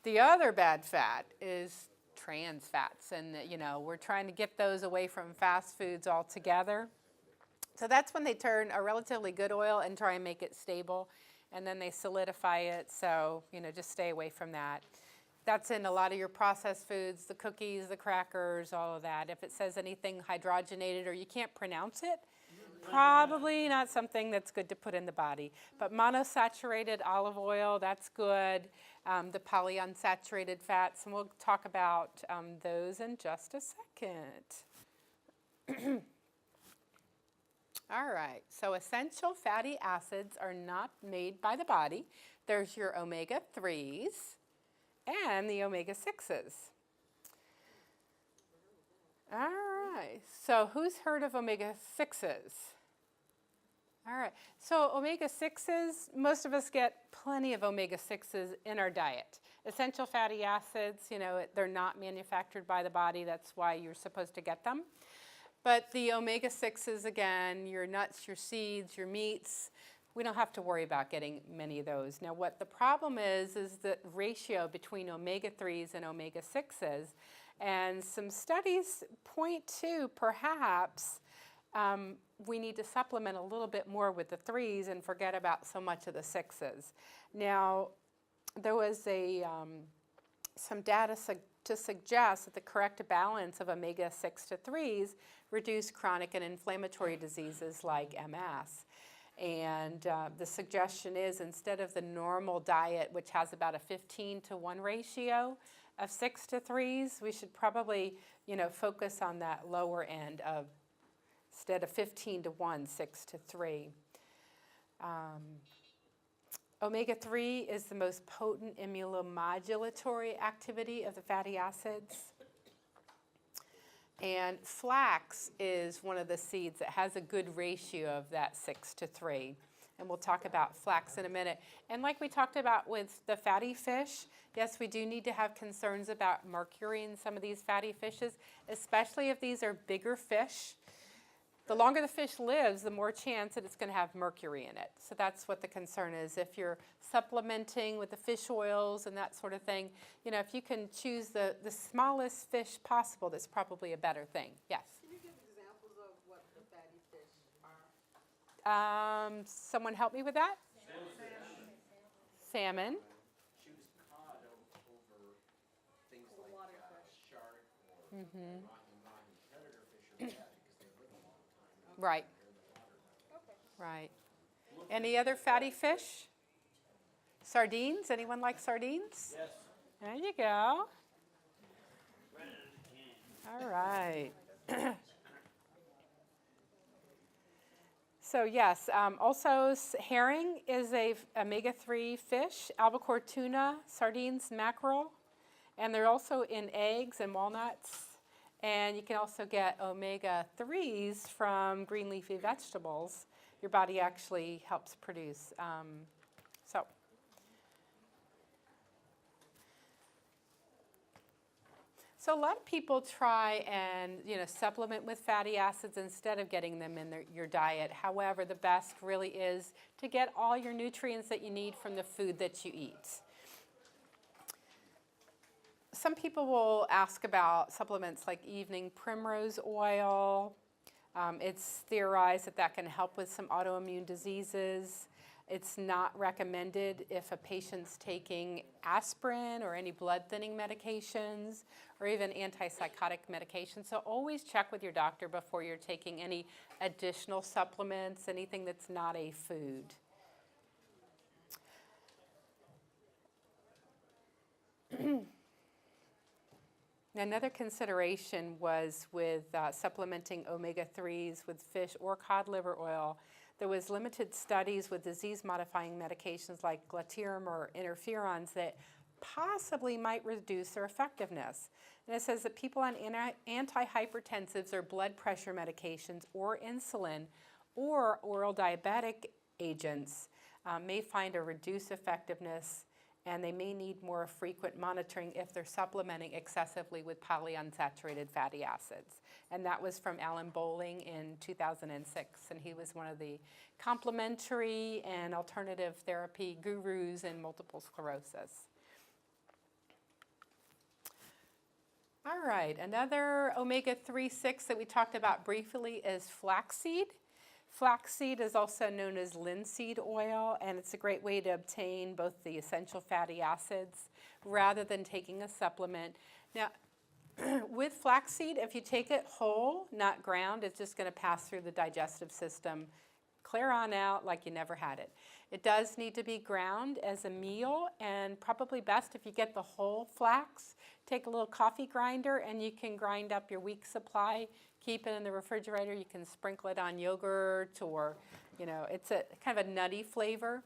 The other bad fat is trans fats, and we're trying to get those away from fast foods altogether. So that's when they turn a relatively good oil and try and make it stable, and then they solidify it. So just stay away from that. That's in a lot of your processed foods, the cookies, the crackers, all of that. If it says anything hydrogenated or you can't pronounce it, probably not something that's good to put in the body. But monosaturated olive oil, that's good. The polyunsaturated fats, and we'll talk about those in just a second. All right, so essential fatty acids are not made by the body. There's your omega-3s and the omega-6s. All right, so who's heard of omega-6s? All right, so omega-6s, most of us get plenty of omega-6s in our diet. Essential fatty acids, they're not manufactured by the body. That's why you're supposed to get them. But the omega-6s, again, your nuts, your seeds, your meats, we don't have to worry about getting many of those. Now, what the problem is the ratio between omega-3s and omega-6s. And some studies point to perhaps we need to supplement a little bit more with the 3s and forget about so much of the 6s. Now, there was some data to suggest that the correct balance of omega-6 to 3s reduce chronic and inflammatory diseases like MS. And the suggestion is instead of the normal diet, which has about a 15-to-1 ratio of 6 to 3s, we should probably, focus on that lower end of instead of 15-to-1, 6 to 3. Omega-3 is the most potent immunomodulatory activity of the fatty acids. And flax is one of the seeds that has a good ratio of that 6:3. And we'll talk about flax in a minute. And like we talked about with the fatty fish, yes, we do need to have concerns about mercury in some of these fatty fishes, especially if these are bigger fish. The longer the fish lives, the more chance that it's going to have mercury in it. So that's what the concern is. If you're supplementing with the fish oils and that sort of thing, you know, if you can choose the smallest fish possible, that's probably a better thing. Yes? Can you give examples of what the fatty fish are? Someone help me with that? Salmon. She was caught over things like shark or Mm-hmm. mahi-mahi. Predator fish are bad because they live a long time. Right. They're in the water. Right. Any other fatty fish? Sardines? Anyone like sardines? Yes. There you go. Right out of the can. All right. So yes, also herring is a omega-3 fish, albacore tuna, sardines, mackerel, and they're also in eggs and walnuts. And you can also get omega-3s from green leafy vegetables. Your body actually helps produce. So a lot of people try and supplement with fatty acids instead of getting them in your diet. However, the best really is to get all your nutrients that you need from the food that you eat. Some people will ask about supplements like evening primrose oil. It's theorized that can help with some autoimmune diseases. It's not recommended if a patient's taking aspirin or any blood thinning medications or even antipsychotic medications. So always check with your doctor before you're taking any additional supplements, anything that's not a food. Another consideration was with supplementing omega-3s with fish or cod liver oil. There was limited studies with disease-modifying medications like glatiramer or interferons that possibly might reduce their effectiveness. And it says that people on antihypertensives or blood pressure medications or insulin or oral diabetic agents may find a reduced effectiveness, and they may need more frequent monitoring if they're supplementing excessively with polyunsaturated fatty acids. And that was from Alan Bowling in 2006, and he was one of the complementary and alternative therapy gurus in multiple sclerosis. All right, another omega-3, 6 that we talked about briefly is flaxseed. Flaxseed is also known as linseed oil, and it's a great way to obtain both the essential fatty acids rather than taking a supplement. Now, with flaxseed, if you take it whole, not ground, it's just going to pass through the digestive system, clear on out like you never had it. It does need to be ground as a meal, and probably best if you get the whole flax. Take a little coffee grinder and you can grind up your week's supply, keep it in the refrigerator. You can sprinkle it on yogurt, or it's a kind of a nutty flavor.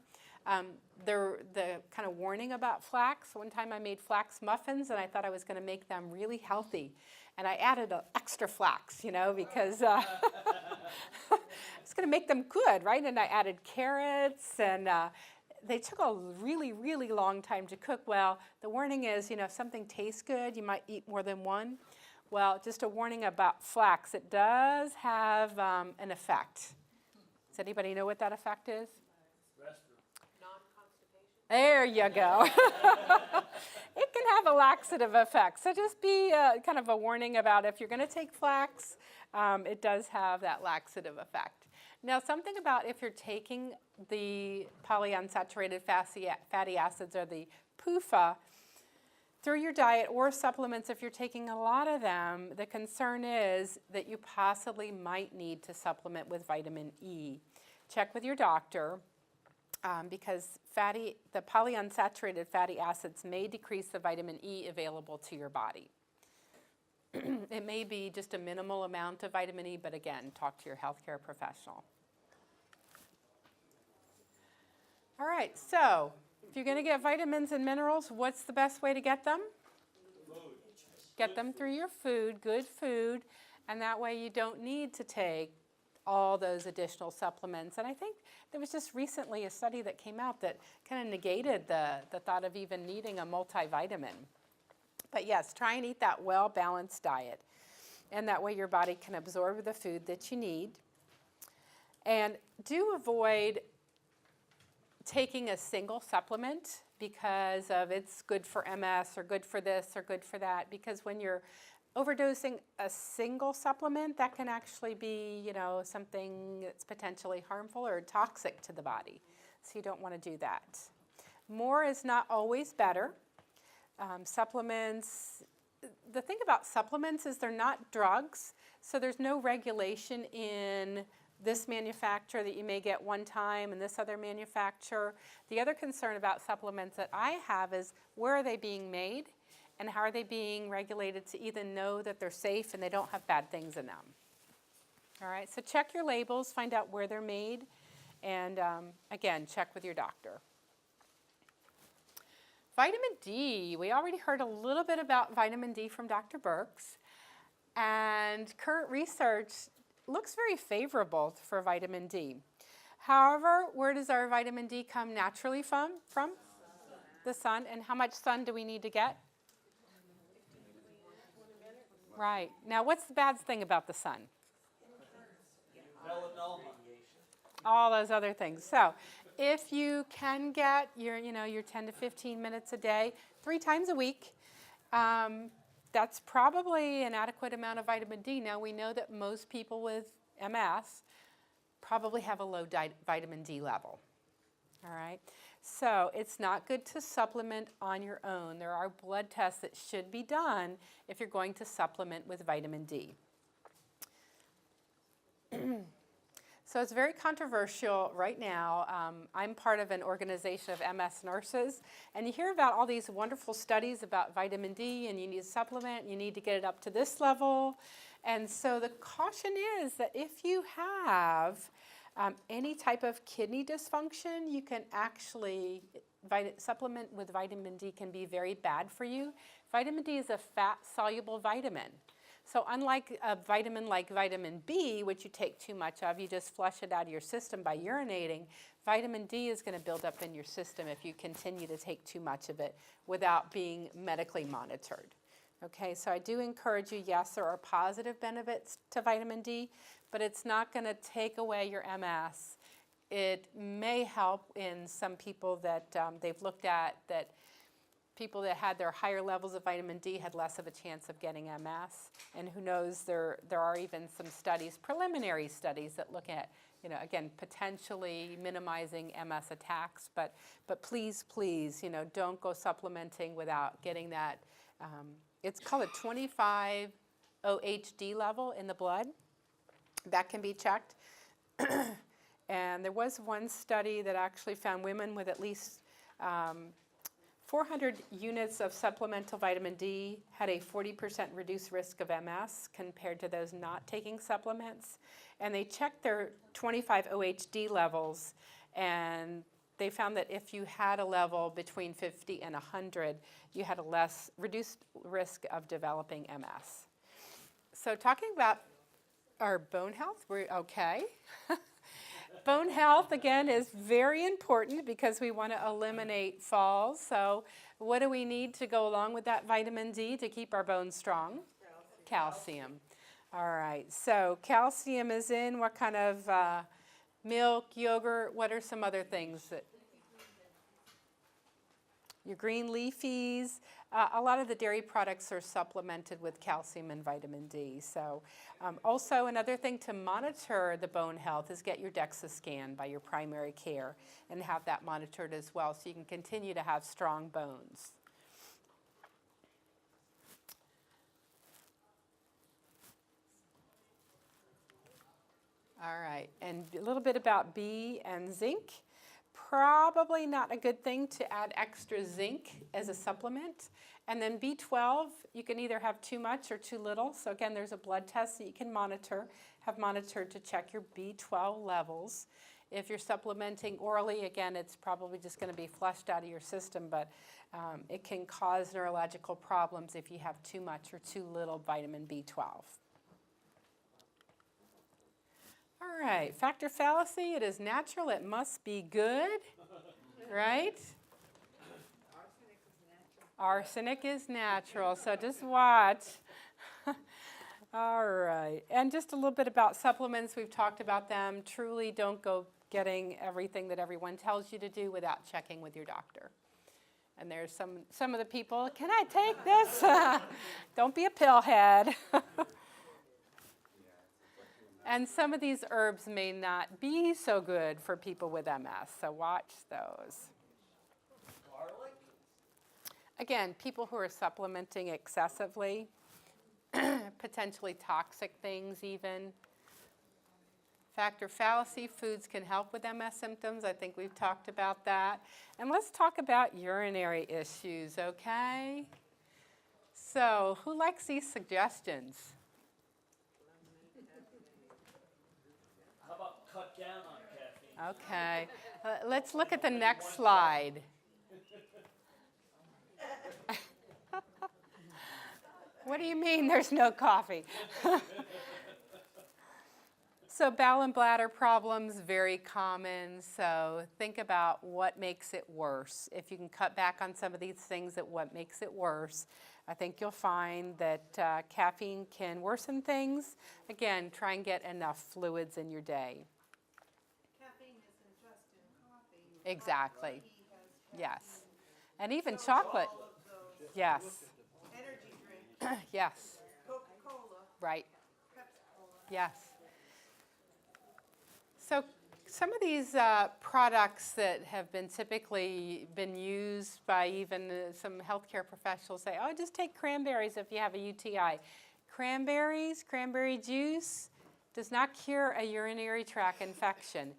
The kind of warning about flax, one time I made flax muffins and I thought I was going to make them really healthy. And I added extra flax, because it's going to make them good, right? And I added carrots, and they took a really, really long time to cook. Well, the warning is, if something tastes good, you might eat more than one. Well, just a warning about flax. It does have an effect. Does anybody know what that effect is? Non-constipation? There you go. It can have a laxative effect. So just be kind of a warning about if you're going to take flax, it does have that laxative effect. Now, something about if you're taking the polyunsaturated fatty acids, or the PUFA, through your diet or supplements, if you're taking a lot of them, the concern is that you possibly might need to supplement with vitamin E. Check with your doctor, because the polyunsaturated fatty acids may decrease the vitamin E available to your body. It may be just a minimal amount of vitamin E, but again, talk to your healthcare professional. All right, so if you're going to get vitamins and minerals, what's the best way to get them? Get them through your food, good food. And that way you don't need to take all those additional supplements. And I think there was just recently a study that came out that kind of negated the thought of even needing a multivitamin. But yes, try and eat that well-balanced diet. And that way your body can absorb the food that you need. And do avoid taking a single supplement because of it's good for MS or good for this or good for that. Because when you're overdosing a single supplement, that can actually be, something that's potentially harmful or toxic to the body. So you don't want to do that. More is not always better. Supplements, the thing about supplements is they're not drugs, so there's no regulation in this manufacturer that you may get one time and this other manufacturer. The other concern about supplements that I have is where are they being made and how are they being regulated to even know that they're safe and they don't have bad things in them. All right, so check your labels, find out where they're made, and again, check with your doctor. Vitamin D, we already heard a little bit about vitamin D from Dr. Burks, and current research looks very favorable for vitamin D. However, where does our vitamin D come naturally from? From the sun. And how much sun do we need to get? Right. Now, what's the bad thing about the sun? Melanoma. All those other things. So if you can get your 10 to 15 minutes a day, 3 times a week, that's probably an adequate amount of vitamin D. Now, we know that most people with MS probably have a low vitamin D level. All right? So it's not good to supplement on your own. There are blood tests that should be done if you're going to supplement with vitamin D. So it's very controversial right now. I'm part of an organization of MS nurses, and you hear about all these wonderful studies about vitamin D, and you need to supplement, you need to get it up to this level. And so the caution is that if you have any type of kidney dysfunction, you can actually, supplement with vitamin D can be very bad for you. Vitamin D is a fat-soluble vitamin. So unlike a vitamin like vitamin B, which you take too much of, you just flush it out of your system by urinating, vitamin D is going to build up in your system if you continue to take too much of it without being medically monitored. Okay, so I do encourage you, yes, there are positive benefits to vitamin D, but it's not going to take away your MS. It may help in some people that they've looked at that people that had their higher levels of vitamin D had less of a chance of getting MS. And who knows, there are even some studies, preliminary studies that look at, again, potentially minimizing MS attacks. But please, don't go supplementing without getting that. It's called a 25 OHD level in the blood. That can be checked. And there was one study that actually found women with at least 400 units of supplemental vitamin D had a 40% reduced risk of MS compared to those not taking supplements. And they checked their 25 OHD levels, and they found that if you had a level between 50 and 100, you had a less reduced risk of developing MS. So talking about our bone health, we're okay. Bone health, again, is very important because we want to eliminate falls. So what do we need to go along with that vitamin D to keep our bones strong? Calcium. All right, so calcium is in what kind of milk, yogurt, what are some other things that... Your green leafies. A lot of the dairy products are supplemented with calcium and vitamin D. So also another thing to monitor the bone health is get your DEXA scan by your primary care and have that monitored as well so you can continue to have strong bones. All right, and a little bit about B and zinc. Probably not a good thing to add extra zinc as a supplement. And then B12, you can either have too much or too little. So again, there's a blood test that you can have monitored to check your B12 levels. If you're supplementing orally, again, it's probably just going to be flushed out of your system, but it can cause neurological problems if you have too much or too little vitamin B12. right, factor fallacy, it is natural, it must be good, right? Arsenic is natural, so just watch. All right, and just a little bit about supplements. We've talked about them. Truly don't go getting everything that everyone tells you to do without checking with your doctor. And there's some of the people, can I take this? Don't be a pillhead. And some of these herbs may not be so good for people with MS, so watch those. Garlic? Again, people who are supplementing excessively, potentially toxic things even. Factor fallacy, foods can help with MS symptoms. I think we've talked about that. And let's talk about urinary issues, okay? So, who likes these suggestions? How about cut down on caffeine? Okay, let's look at the next slide. What do you mean there's no coffee? So bowel and bladder problems, very common. So think about what makes it worse. If you can cut back on some of these things at what makes it worse, I think you'll find that caffeine can worsen things. Again, try and get enough fluids in your day. Caffeine isn't just in coffee. Exactly. Tea has Yes. And even So chocolate. all of those Yes. energy drinks, Yes. Coca-Cola, Right. Pepsi-Cola. Yes. So some of these products that have been typically been used by even some healthcare professionals say, oh, just take cranberries if you have a UTI. Cranberries, cranberry juice does not cure a urinary tract infection,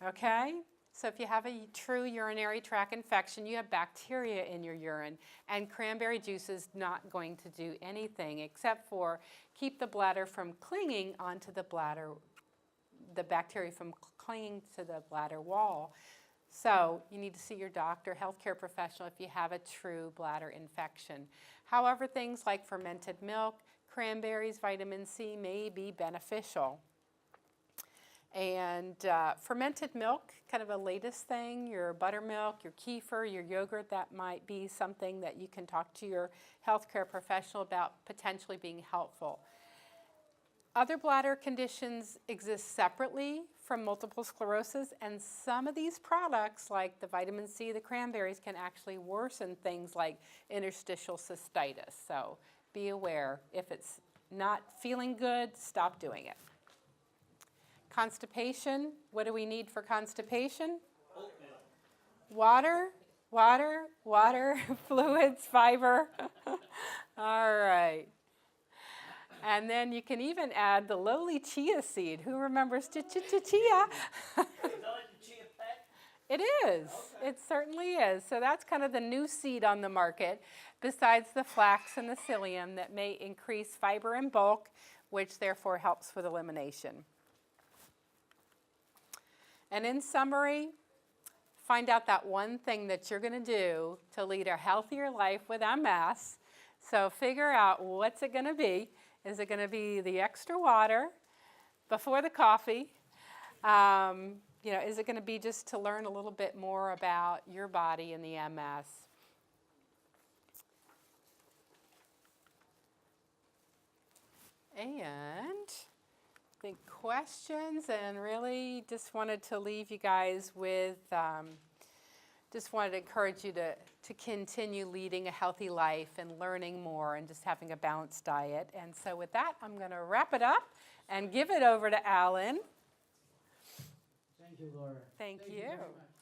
okay? So if you have a true urinary tract infection, you have bacteria in your urine, and cranberry juice is not going to do anything except for keep the bladder from clinging onto the bladder, the bacteria from clinging to the bladder wall. So you need to see your doctor, healthcare professional if you have a true bladder infection. However, things like fermented milk, cranberries, vitamin C may be beneficial. And fermented milk, kind of a latest thing, your buttermilk, your kefir, your yogurt, that might be something that you can talk to your healthcare professional about potentially being helpful. Other bladder conditions exist separately from multiple sclerosis, and some of these products, like the vitamin C, the cranberries, can actually worsen things like interstitial cystitis. So be aware, if it's not feeling good, stop doing it. Constipation, what do we need for constipation? Water, water, water, fluids, fiber. All right. And then you can even add the lowly chia seed. Who remembers chia? Is that like the chia pet? It is. Okay. It certainly is. So that's kind of the new seed on the market, besides the flax and the psyllium, that may increase fiber and bulk, which therefore helps with elimination. And in summary, find out that one thing that you're going to do to lead a healthier life with MS. So figure out, what's it going to be? Is it going to be the extra water before the coffee? Is it going to be just to learn a little bit more about your body and the MS? And I think questions, and really just wanted to leave you guys with, just wanted to encourage you to continue leading a healthy life and learning more and just having a balanced diet. And so with that, I'm going to wrap it up and give it over to Alan. Thank you, Laura. Thank you. very much.